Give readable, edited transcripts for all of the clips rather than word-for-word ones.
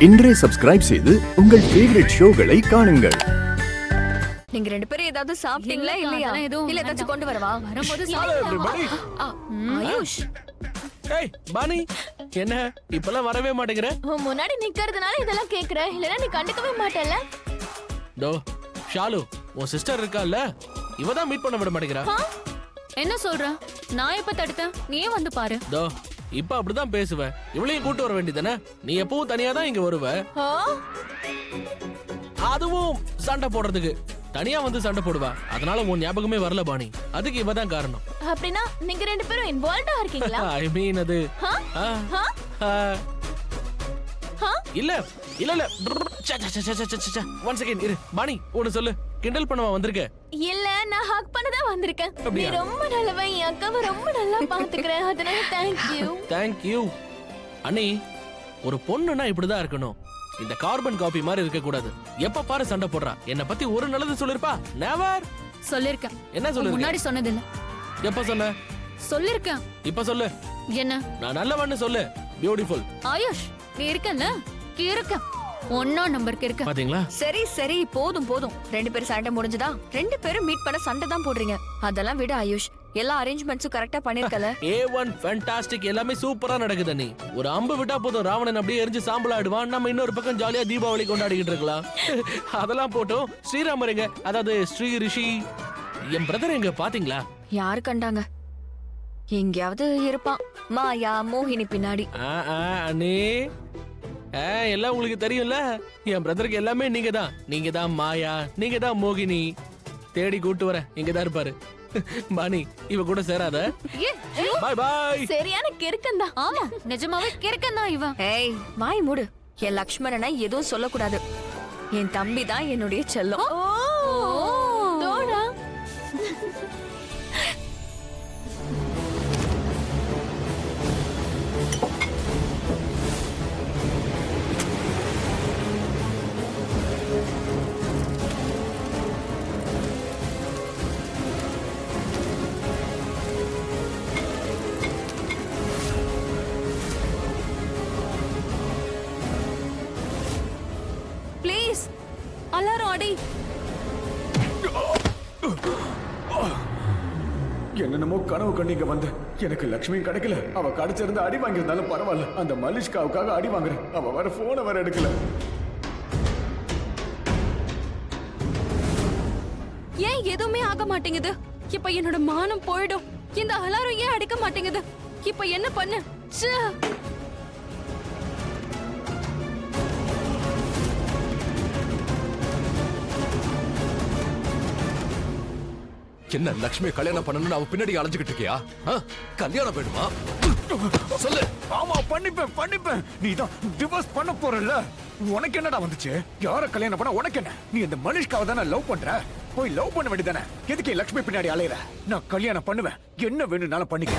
இன்றே சப்ஸ்கிரைப் செய்து உங்கள் ஃபேவரட் ஷோகளை காணுங்கள். நீங்க ரெண்டு பேரும் ஏதாவது சாப்பிட்டீங்களா இல்லையா? இல்ல ஏதாச்சும் கொண்டு வரவா? வரும்போது ஆயுஷ். ஏய் பானி, என்ன இப்பலாம் வரவே மாட்டேங்கற? முன்னாடி நிக்கிறதுனால இதெல்லாம் கேக்குற, இல்லனா நீ கண்டுக்கவே மாட்டல்ல? டோ ஷாலு, உன் சிஸ்டர் இருக்கால்ல, இவ தான் மீட் பண்ண விட மாட்டேங்கறா. என்ன சொல்ற? நான் எப்ப தடுத்தேன்? நீயே வந்து பாரு. டோ இப்ப அப்படிதான் பேசுவ. இவளையும் கூட்டி வர வேண்டியதானே? நீ எப்பவும் தனியா தான் இங்க வருவ. அதுவும் சண்டை போடுறதுக்கு தனியா வந்து சண்டை போடுவா. அதனால உன் ஞாபகமே வரல பாணி. அதுக்கு இவ தான் காரணம். அப்படினா நீங்க ரெண்டு பேரும் இன்வால்வ்டா இருக்கீங்களா? ஐ மீன் அது இல்ல இல்ல இல்ல. ஒன் செகண்ட் இரு பாணி, ஒன்னு சொல்லு. கிண்டல் பண்ணவா வந்திருக்க? இல்ல, நான் ஹக் பண்ண தான் வந்திருக்கேன். நீ ரொம்ப நல்லவ, என் அக்காவை ரொம்ப நல்லா பாத்துக்கற. அதனால thank you. அண்ணி, ஒரு பொண்ணுனா இப்படிதான் இருக்கணும். இந்த கார்பன் காப்பி மாதிரி இருக்க கூடாது. எப்ப பாரு சண்டை போடுறா. என்ன பத்தி ஒரு நல்லது சொல்லிருப்பா? நெவர் சொல்லிருக்கேன். என்ன சொல்லிருக்க? முன்னாடி சொன்னது இல்ல. எப்ப சொன்ன? சொல்லிருக்கேன். இப்ப சொல்லு. என்ன? நான் நல்லவன்னு சொல்லு. பியூட்டிஃபுல். ஆயுஷ், நீ இருக்கல்ல? இருக்க. ஒண்ணா நம்பருக்கு இருக்க. பாத்தீங்களா? சரி சரி, போதும் போதும். ரெண்டு பேரும் சண்டை முடிஞ்சதா? ரெண்டு பேரும் மீட் பண்ண சண்டை தான் போடுறீங்க. அதெல்லாம் விட ஆயுஷ், எல்லா அரேஞ்ச்மெண்ட்ஸும் கரெக்ட்டா பண்ணிருக்கல? A1 fantastic. எல்லாமே சூப்பரா நடக்குது நீ. ஒரு அம்பு விட்டா போதும், ராவணன் அப்படியே எரிஞ்சு சாம்பல் ஆடுவான். நம்ம இன்னொரு பக்கம் ஜாலியா தீபாவளி கொண்டாடிக்கிட்டு இருக்கலாம். அதெல்லாம் போட்டோம். ஸ்ரீராமர் எங்க? அதாவது ஸ்ரீ ரிஷி என் பிரதர் எங்க பாத்தீங்களா? யாரு கண்டாங்க? எங்கயாவது இருப்பான். மாயா மோகினி பின்னாடி. அண்ணே, எல்லாம் உங்களுக்கு தெரியும்ல. என் பிரதருக்கு எல்லாமே நீங்க தான் மாயா, நீங்க தான் மோகினி. தேடி கூட்டு வர இங்கதான் இருப்பாரு. பானி, இவ கூட சேராத. பாய் பாய். சரியான கிறுக்கன்தான். ஆமா, நிஜமாவே கிறுக்கன்தான் இவன். ஏய், வாய் மூடு. என் லக்ஷ்மணனை எதுவும் சொல்லக்கூடாது. என் தம்பி தான் என்னுடைய செல்லம். தோடா. ப்ளீஸ் எல்லாரும் அடி. என்னென்னமோ கனவு கண்டு இங்க வந்த. எனக்கு லட்சுமியும் கிடைக்கல. அவ கடிச்சிருந்த அடி வாங்கியிருந்தாலும் பரவாயில்ல. அந்த மலிஷ்காவுக்காக அடி வாங்குறேன். அவ வர போனை வர எடுக்கல. ஏன் எதுவுமே ஆக மாட்டேங்குது? இப்ப என்னோட மானம் போயிடும். இந்த அலாரம் ஏன் அடிக்க மாட்டேங்குது? இப்ப என்ன பண்ணு? என்ன லட்சுமி கல்யாணம் பண்ணணும்னு அவ பின்னாடி அலைஞ்சுக்கிட்டு இருக்கியா? கல்யாணம் வேணுமா? சொல்லு. ஆமா, பண்ணிப்பேன். நீ தான் டிவோர்ஸ் பண்ண போறல்ல. உனக்கு என்னடா வந்துச்சு? யார கல்யாணம் பண்ண உனக்கு என்ன? நீ இந்த மனுஷ்காவை தானே லவ் பண்ற. போய் லவ் பண்ண வேண்டியதானே. எதுக்கு லட்சுமி பின்னாடி அலையற? நான் கல்யாணம் பண்ணுவேன். என்ன வேணும்னாலும் பண்ணிக்க.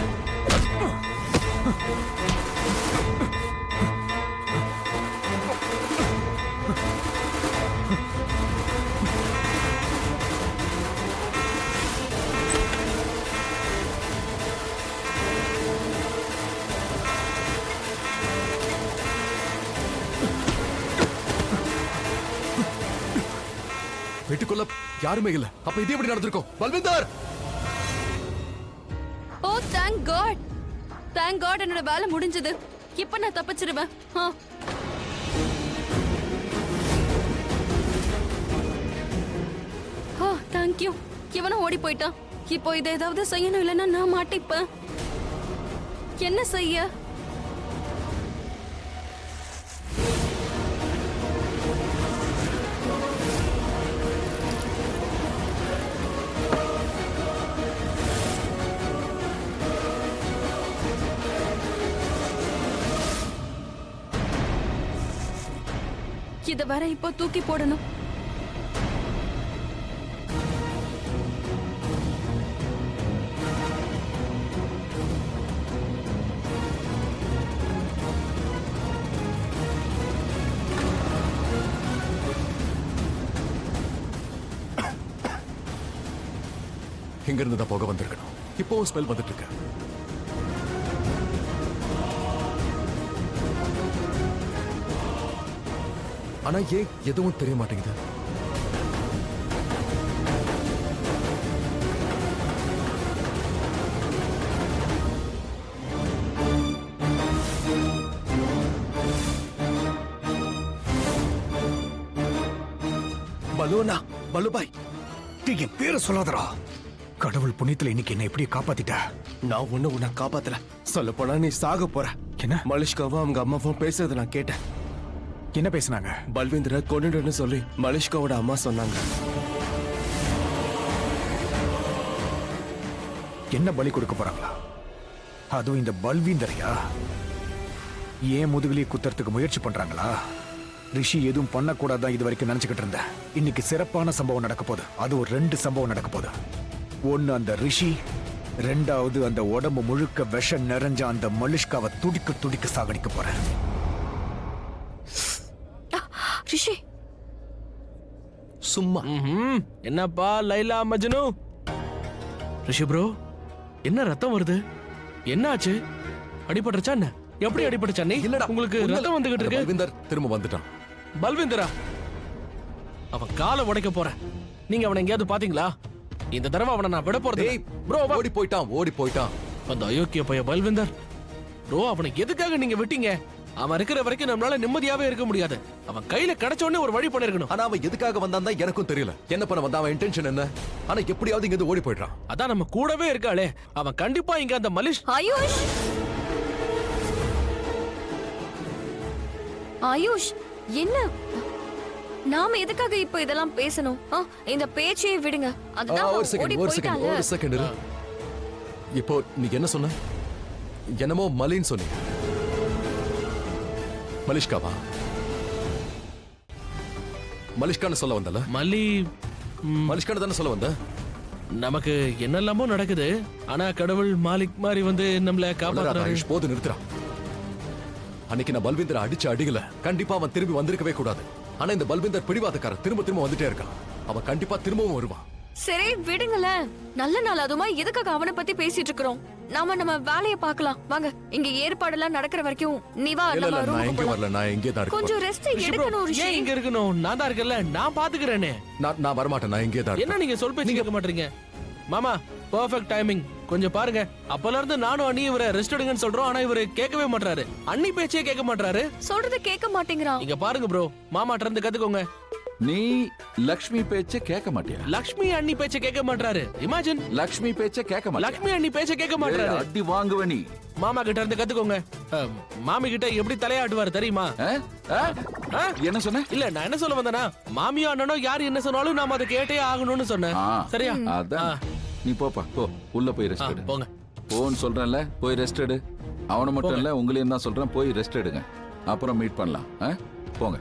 வீட்டுக்குள்ள யாருமே இல்ல. அப்ப இது எப்படி நடந்திருக்கும்? பல்விந்தர்! Oh thank God. என்னோட வேலை முடிஞ்சது. இப்ப நான் தப்பிச்சிருவேன். Thank you. இவனும் ஓடி போயிட்டான். இப்போ இதை ஏதாவது செய்யணும், இல்லைன்னா நான் மாட்டிப்பேன். என்ன செய்ய? இத வர இப்போ தூக்கி போடணும். இங்க இருந்து தான் போக வந்திருக்கணும். இப்போ ஸ்மெல் வந்துட்டு இருக்கு. ஆனா ஏன் எதுவும் தெரிய மாட்டேங்குது? பலுவனா, பலுபாய், நீ என் பேரை சொல்லாதடா. கடவுள் புண்ணியத்துல இன்னைக்கு என்ன எப்படி காப்பாத்திட்ட? நான் உன்னை காப்பாத்தல. சொல்ல போனா நீ சாக போற. என்ன மலிஷ்காவும் அவங்க அம்மாவும் பேசுறத நான் கேட்டேன். என்ன பேசுனாங்க? பல்வேந்திர கொண்டுன்னு சொல்லி மலிஷ்காவோட அம்மா சொன்னாங்க. என்ன பலி கொடுக்க போறாங்களா? அதுவும் இந்த பல்வீந்தரையா? ஏன் முதுகுலியை குத்துறதுக்கு முயற்சி பண்றாங்களா? ரிஷி எதுவும் பண்ணக்கூடாதான் இது வரைக்கும் நினைச்சுக்கிட்டு இருந்தேன். இன்னைக்கு சிறப்பான சம்பவம் நடக்க போகுது. அது ஒரு 2 சம்பவம் நடக்க போகுது. ஒன்னு அந்த ரிஷி, 2வது அந்த உடம்பு முழுக்க விஷம் நிறைஞ்ச அந்த மலிஷ்காவை துடிக்க துடிக்க சாகடிக்க போறேன். ரிஷி சும்மா என்னப்பா லைலா மஜ்னு? ரிஷி ப்ரோ, என்ன ரத்தம் வருது? என்ன ஆச்சு? அடிபட்டுருச்சா என்ன? எப்படி அடிபட்டுச்சா? நீ இல்லடா, உங்களுக்கு ரத்தம் வந்துகிட்டு இருக்கு. பல்விந்தர் திரும்ப வந்துட்டான். பல்விந்தரா? அவன் காலை உடைக்க போறேன். நீங்க அவனை எங்கேயாவது பாத்தீங்களா? இந்த தடவை அவனை நான் விட போறது. ப்ரோ ஓடி போயிட்டான். அந்த அயோக்கிய பைய பல்விந்தர். ப்ரோ, அவனை எதுக்காக நீங்க விட்டீங்க? அவன் இருக்கிற வரைக்கும் நம்மளால நிம்மதியாவே இருக்க முடியாது. அவன் கையில கிடைச்ச உடனே ஒரு வழி பண்ணிருக்கணும். ஆனா அவன் எதுக்காக வந்தான் தான் எனக்கும் தெரியல. என்ன பண்ண வந்தான்? அவன் இன்டென்ஷன் என்ன? ஆனா எப்படியாவது இங்க இருந்து ஓடி போயிடுறான். அதான் நம்ம கூடவே இருக்காளே, அவன் கண்டிப்பா இங்க அந்த மலிஷ். ஆயுஷ், ஆயுஷ், என்ன? நாம எதுக்காக இப்ப இதெல்லாம் பேசணும்? இந்த பேச்சையே விடுங்க. அதுதான் ஒரு அவன் ஓடி போயிட்டான்ல. செகண்ட். இப்போ நீ என்ன சொன்ன? என்னமோ மலின்னு சொன்னி. மலிஷ்காவா? மலிஷ்கான்னு சொல்ல வந்தல? மலிஷ்கான்னு தானே சொல்ல வந்த? நமக்கு என்னெல்லாமோ நடக்குது. ஆனா கடவுள் மாலிக் மாதிரி வந்து நம்மள காப்பாத்துறாரு. போது நிறுத்துறான். அன்னைக்கு நான் பல்விந்தரை அடிச்ச அடிக்கல. கண்டிப்பா அவன் திரும்பி வந்திருக்கவே கூடாது. ஆனா இந்த பல்விந்தர் பிடிவாதக்காரன் திரும்ப வந்துட்டே இருக்கான். அவன் கண்டிப்பா திரும்பவும் வருவான். சரி விடுங்கள. நல்ல நாள் அதுமா எதுக்காக அவனை பத்தி பேசிட்டு இருக்கிறோம்? நம்ம வேலையை பார்க்கலாம் வாங்க. இங்க ஏற்பாடெல்லாம் நடக்கிற வரைக்கும் நீ வா. இல்ல நம்ம நான் ரூமுக்கு எங்க போலாம். வரல. நான் எங்கே தான் இருக்கேன். கொஞ்சம் ரெஸ்ட் எடுக்கணும் ரிஷி. ஏன் இங்க இருக்கணும்? நான் தான் இருக்கேன்ல, நான் பாத்துக்கிறேனே. நான் வர மாட்டேன். நான் எங்கே தான் என்ன நீங்க சொல் பேச்சு கேட்க மாட்டீங்க? மாமா, பெர்ஃபெக்ட் டைமிங். கொஞ்சம் பாருங்க. அப்பல இருந்து நானும் அண்ணி இவரை ரெஸ்ட் எடுங்கன்னு சொல்றோம். ஆனா இவரு கேட்கவே மாட்டாரு. அண்ணி பேச்சே கேட்க மாட்டாரு. சொல்றத கேட்க மாட்டேங்கிறான். இங்க பாருங்க ப்ரோ, மாமாட்ட இருந்து கத்துக்கோங்க. நீ லக்ஷ்மி பேச்ச கேட்க மாட்டியா? லக்ஷ்மி அண்ணி பேச்ச கேட்க மாட்டாரு. இமேஜின். லக்ஷ்மி பேச்ச கேட்க மாட்டியா? லக்ஷ்மி அண்ணி பேச்ச கேட்க மாட்டாரு. அடி வாங்குவ நீ. மாமா கிட்ட இருந்து கத்துக்கோங்க. மாமி கிட்ட எப்படி தலையாட்டுவாரு தெரியுமா? என்ன சொன்ன? இல்ல, நான் என்ன சொல்ல வந்தேனா, மாமியோ அண்ணனோ யார் என்ன சொன்னாலும் நாம அதை கேட்டே ஆகணும்னு சொன்னேன். சரியா? அதான். நீ போப்பா, போ. உள்ள போய் ரெஸ்ட் எடு. போங்க. போன்னு சொல்றேன்ல, போய் ரெஸ்ட் எடு. அவனை மட்டும் இல்ல, உங்களையும் தான் சொல்றேன், போய் ரெஸ்ட் எடுங்க. அப்புறம் மீட் பண்ணலாம். போங்க.